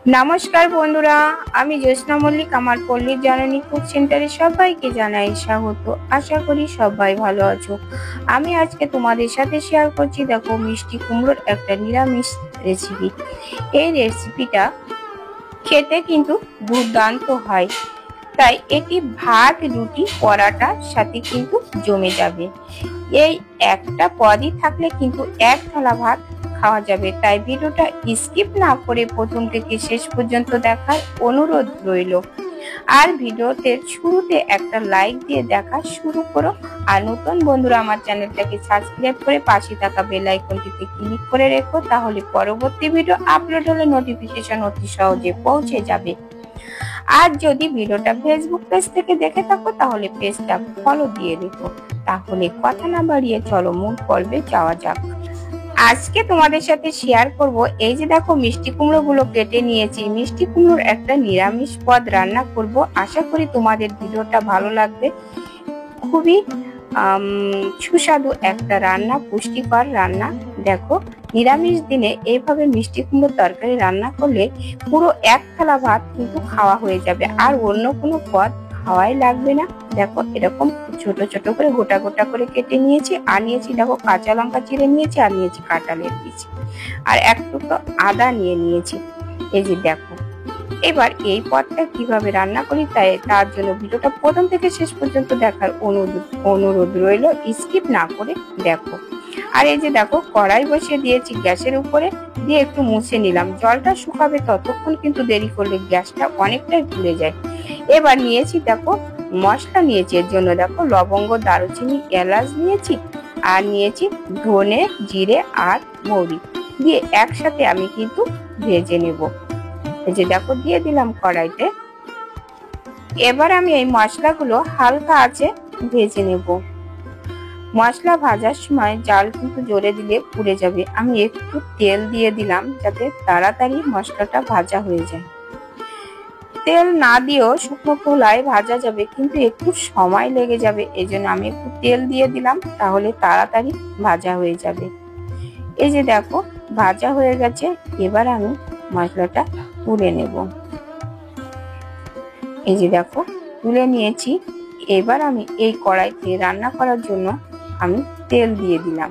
নমস্কার বন্ধুরা, আমি জ্যোৎস্না মল্লিক। আমার পল্লীর জননী কুক সেন্টারে সবাইকে জানাই স্বাগত। আশা করি সবাই ভালো আছো। আমি আজকে তোমাদের সাথে শেয়ার করছি, দেখো, মিষ্টি কুমড়োর একটা নিরামিষ রেসিপি। এই রেসিপিটা খেতে কিন্তু দুর্দান্ত হয়, তাই এটি ভাত, রুটি, পরাটার সাথে কিন্তু জমে যাবে। এই একটা পদই থাকলে কিন্তু এক থালা ভাত খাওয়া যাবে। তাই ভিডিওটা স্কিপ না করে প্রথম থেকে শেষ পর্যন্ত দেখার অনুরোধ রইল। আর ভিডিওতে শুরুতে একটা লাইক দিয়ে দেখা শুরু করো। আর নতুন বন্ধুরা আমার চ্যানেলটাকে সাবস্ক্রাইব করে পাশে থাকা বেল আইকনটিতে ক্লিক করে রেখো, তাহলে পরবর্তী ভিডিও আপলোড হলে নোটিফিকেশন অতি সহজে পৌঁছে যাবে। আর যদি ভিডিওটা ফেসবুক পেজ থেকে দেখে থাকো তাহলে পেজটা ফলো দিয়ে রেখো। তাহলে কথা না বাড়িয়ে চলো মূল পর্বে যাওয়া যাক। আজকে তোমাদের সাথে শেয়ার করব, এই যে দেখো মিষ্টি কুমড়ো গুলো কেটে নিয়েছি। মিষ্টি কুমড়োর একটা নিরামিষ পদ রান্না করব। আশা করি তোমাদের ভিডিওটা ভালো লাগবে। খুবই সুস্বাদু একটা রান্না, পুষ্টিকর রান্না। দেখো, নিরামিষ দিনে এইভাবে মিষ্টি কুমড়োর তরকারি রান্না করলে পুরো এক থালা ভাত কিন্তু খাওয়া হয়ে যাবে, আর অন্য কোনো পদ খাওয়াই লাগবে না। দেখো, এরকম ছোট ছোট করে গোটা গোটা করে কেটে নিয়েছি। আর নিয়েছি দেখো কাঁচা লঙ্কা চিড়ে নিয়েছি, আর নিয়েছি কাঁঠালের বীজ, আর এক টুকরো আদা নিয়ে নিয়েছি। এই যে দেখো, এবার এই পদটা কিভাবে রান্না করি তার জন্য ভিডিওটা প্রথম থেকে শেষ পর্যন্ত দেখার অনুরোধ রইল, স্কিপ না করে দেখো। আর এই যে দেখো, কড়াই বসিয়ে দিয়েছি গ্যাসের উপরে, দিয়ে একটু মুছে নিলাম। জলটা শুকাবে, ততক্ষণ কিন্তু দেরি করলে গ্যাসটা অনেকটাই পুড়ে যায়। এবার নিয়েছি দেখো মশলা নিয়েছি। এর জন্য দেখো লবঙ্গ, দারুচিনি, এলাচ নিয়েছি, আর নিয়েছি ধনে, জিরে আর মৌরি, দিয়ে একসাথে আমি কিন্তু ভেজে নেব। এই যে দেখো দিয়ে দিলাম কড়াইতে। এবার আমি এই মশলাগুলো হালকা আঁচে ভেজে নেব। মশলা ভাজার সময় জাল কিন্তু জোরে দিলে পুড়ে যাবে। আমি একটু তেল দিয়ে দিলাম যাতে তাড়াতাড়ি মশলাটা ভাজা হয়ে যায়। তেল না দিয়েও শুকনো খোলায় ভাজা যাবে, কিন্তু একটু সময় লেগে যাবে। এই জন্য আমি একটু তেল দিয়ে দিলাম, তাহলে তাড়াতাড়ি ভাজা হয়ে যাবে। এই যে দেখো ভাজা হয়ে গেছে। এবার আমি মশলাটা তুলে নেব। এই যে দেখো তুলে নিয়েছি। এবার আমি এই কড়াইতে রান্না করার জন্য আমি তেল দিয়ে দিলাম।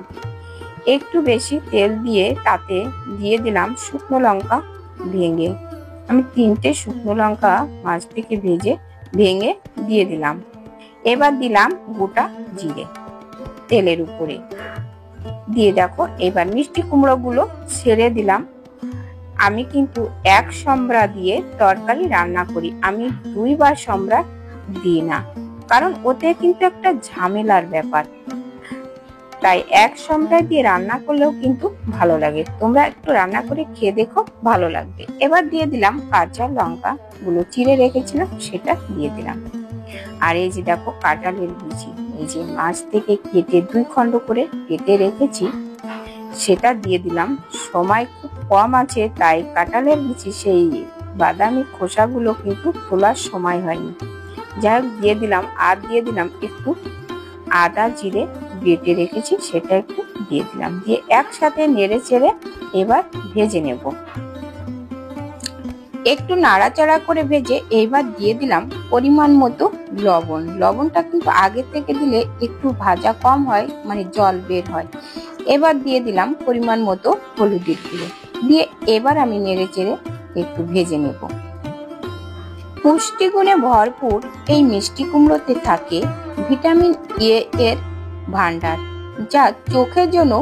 একটু বেশি তেল দিয়ে তাতে দিয়ে দিলাম শুকনো লঙ্কা ভেঙে। আমি 3টে শুকনো লঙ্কা মাছ থেকে ভেঙে দিয়ে দিলাম। এবার দিলাম গোটা জিরে তেলের উপরে দিয়ে। দেখো এবার মিষ্টি কুমড়ো গুলো ছেড়ে দিলাম। আমি কিন্তু এক সম্বরা দিয়ে তরকারি রান্না করি, আমি 2বার সম্বরা দিই না, কারণ ওতে কিন্তু একটা ঝামেলার ব্যাপার। তাই এক সম্বরা দিয়ে রান্না করলেও কিন্তু ভালো লাগে। তোমরা একটু রান্না করে খেয়ে দেখো, ভালো লাগবে। এবার দিয়ে দিলাম কাঁচা লঙ্কা গুলো চিড়ে রেখেছিলাম, সেটা দিয়ে দিলাম। আর এই যে দেখো কাঁঠালের বিচি, এই যে মাছ থেকে কেটে 2 খণ্ড করে কেটে রেখেছি, সেটা দিয়ে দিলাম। সময় খুব কম আছে, তাই কাঁঠালের বিচি সেই বাদামি খোসাগুলো কিন্তু তোলার সময় হয়নি। যাই হোক দিয়ে দিলাম। আর দিয়ে দিলাম একটু আদা জিরে বেটে রেখেছি, সেটা একটু দিয়ে দিলাম। দিয়ে একসাথে নেড়ে চেড়ে এবার ভেজে নেব। একটু নাড়াচাড়া করে ভেজে এবার দিয়ে দিলাম পরিমাণ মতো লবণ। লবণটা কিন্তু আগে থেকে দিলে একটু ভাজা কম হয়, মানে জল বের হয়। এবার দিয়ে দিলাম পরিমাণ মতো হলুদের গুঁড়ো, দিয়ে এবার আমি নেড়ে চেড়ে একটু ভেজে নেব। পুষ্টিগুণে ভরপুর এই মিষ্টি কুমড়োতে থাকে ভিটামিন এ এর ভান্ডার, যা চোখের জন্য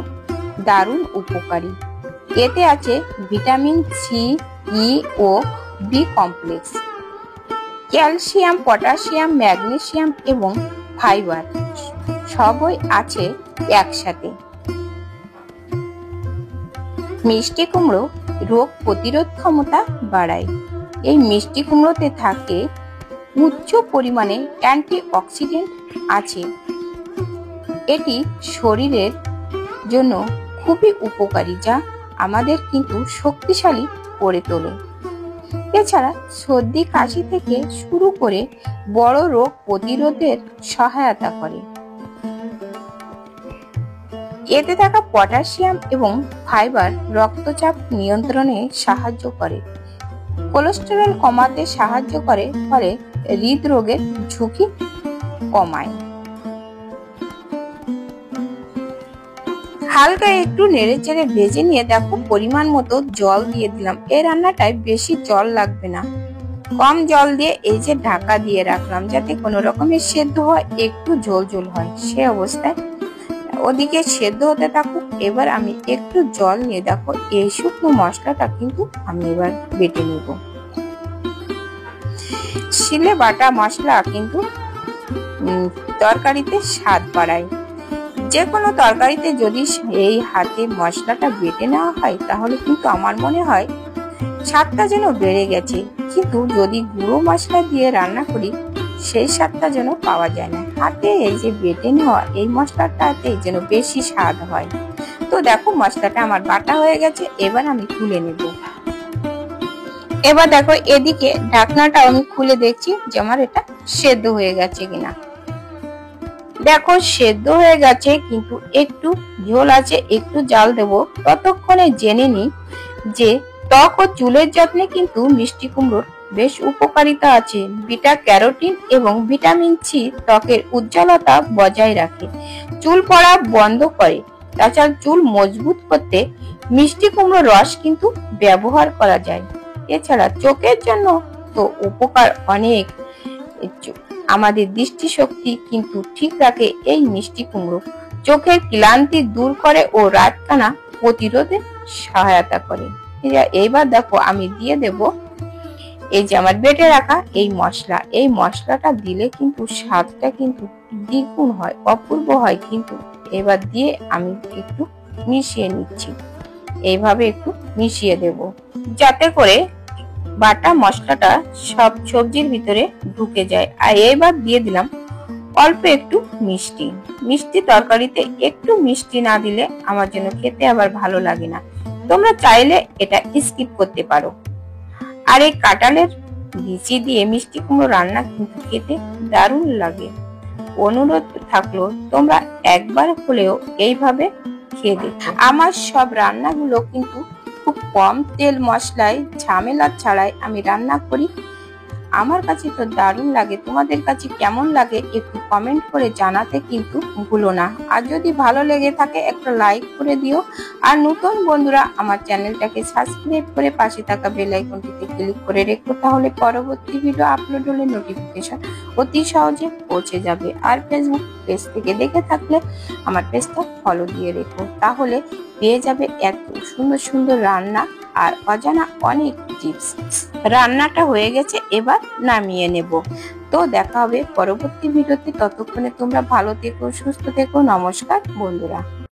দারুণ উপকারী। এতে আছে ভিটামিন সি, ই ও B complex, calcium, potassium, magnesium এবং ফাইবার সবই আছে একসাথে। মিষ্টি কুমড়ো রোগ প্রতিরোধ ক্ষমতা বাড়ায়। এই মিষ্টি কুমড়োতে থাকে উচ্চ পরিমাণে অ্যান্টিঅক্সিডেন্ট আছে। এটি শরীরের জন্য খুবই উপকারী, যা আমাদের কিন্তু শক্তিশালী করে তোলে। এছাড়া সর্দি কাশি থেকে শুরু করে বড় রোগ প্রতিরোধের সহায়তা করে। এতে থাকা পটাশিয়াম এবং ফাইবার রক্তচাপ নিয়ন্ত্রণে সাহায্য করে। কোলেস্টেরল কমাতে সাহায্য করে, ফলে হৃদরোগের ঝুঁকি কমায়। হালকা একটু নেড়ে চেড়ে ভেজে নিয়ে দেখো পরিমাণ মতো জল দিয়ে দিলাম। এই রান্নাটায় বেশি জল লাগবে না, কম জল দিয়ে এই যে ঢাকা দিয়ে রাখলাম যাতে কোনো রকমের সেদ্ধ হয়, একটু ঝোল ঝোল হয়। সে অবস্থায় ওদিকে সেদ্ধ হতে থাকুক। এবার আমি একটু জল নিয়ে দেখো এই শুকনো মশলাটা কিন্তু আমি এবার বেটে নেব। শিলে বাটা মশলা কিন্তু তরকারিতে স্বাদ বাড়ায়। যে কোনো তরকারিতে যদি এই হাতে মশলাটা বেটে নেওয়া হয় তাহলে কিন্তু আমার মনে হয় স্বাদটা যেন বেড়ে গেছে। কিন্তু যদি গুঁড়ো মশলা দিয়ে রান্না করি সেই স্বাদটা যেন পাওয়া যায় না। হাতে এই যে বেটে নেওয়া এই মশলাটাতে যেন বেশি স্বাদ হয়। তো দেখো মশলাটা আমার বাটা হয়ে গেছে, এবার আমি তুলে নেব। এবার দেখো এদিকে ঢাকনাটা আমি খুলে দেখছি যে আমার এটা সেদ্ধ হয়ে গেছে কিনা। দেখো সেদ্ধ হয়ে গেছে, কিন্তু একটু ঝোল আছে, একটু জাল দেব। ততক্ষণে জেনে নি যে ত্বক ও চুলের যত্নে কিন্তু মিষ্টি কুমড়োর বেশ উপকারিতা আছে। বিটা ক্যারোটিন এবং ভিটামিন সি ত্বকের উজ্জ্বলতা বজায় রাখে, চুল পড়া বন্ধ করে। তাছাড়া চুল মজবুত করতে মিষ্টি কুমড়োর রস কিন্তু ব্যবহার করা যায়। এছাড়া চোখের জন্য তো উপকার অনেক। আমাদের দৃষ্টিশক্তি কিন্তু ঠিক রাখে এই মিষ্টি কুমড়ো। চোখের ক্লান্তি দূর করে ও রাতকানা প্রতিরোধে সহায়তা করে। এইবার দেখো আমি দিয়ে দেব এই যে আমার বেটে রাখা এই মশলা। এই মশলাটা দিলে কিন্তু স্বাদটা কিন্তু দ্বিগুণ হয়, অপূর্ব হয়। কিন্তু এবার দিয়ে আমি একটু মিশিয়ে নিচ্ছি। এইভাবে একটু মিশিয়ে দেব যাতে করে বাটা মশলাটা সব সবজির ভিতরে ঢুকে যায়। আর এবার দিয়ে দিলাম অল্প একটু মিষ্টি। মিষ্টি তরকারিতে একটু মিষ্টি না দিলে আমার জন্য খেতে আবার ভালো লাগে না। তোমরা চাইলে এটা স্কিপ করতে পারো। আর এই কাঁঠালের বিচি দিয়ে মিষ্টি কুমড়ো রান্না কিন্তু খেতে দারুণ লাগে। অনুরোধ থাকলো তোমরা একবার হলেও এইভাবে খেয়ে দেখো। আমার সব রান্নাগুলো কিন্তু খুব কম তেল মশলায় ঝামেলা ছাড়াই আমি রান্না করি। আমার কাছে তো দারুণ লাগে। তোমাদের কাছে কেমন লাগে একটু কমেন্ট করে জানাতে কিন্তু ভুলো না। আর যদি ভালো লেগে থাকে একটা লাইক করে দিও। আর নতুন বন্ধুরা আমার চ্যানেলটাকে সাবস্ক্রাইব করে পাশে থাকা বেল আইকনটিতে ক্লিক করে রেখো, তাহলে পরবর্তী ভিডিও আপলোড হলে নোটিফিকেশন অতি সহজে পৌঁছে যাবে। আর ফেসবুক পেজ থেকে দেখে থাকলে আমার পেজটা ফলো দিয়ে রেখো, তাহলে পেয়ে যাবে এত সুন্দর সুন্দর রান্না আর অজানা অনেক টিপস। রান্নাটা হয়ে গেছে, এবার নামিয়ে নেব। তো দেখা হবে পরবর্তী ভিডিওতে। ততক্ষণে তোমরা ভালো থেকো, সুস্থ থেকো। নমস্কার বন্ধুরা।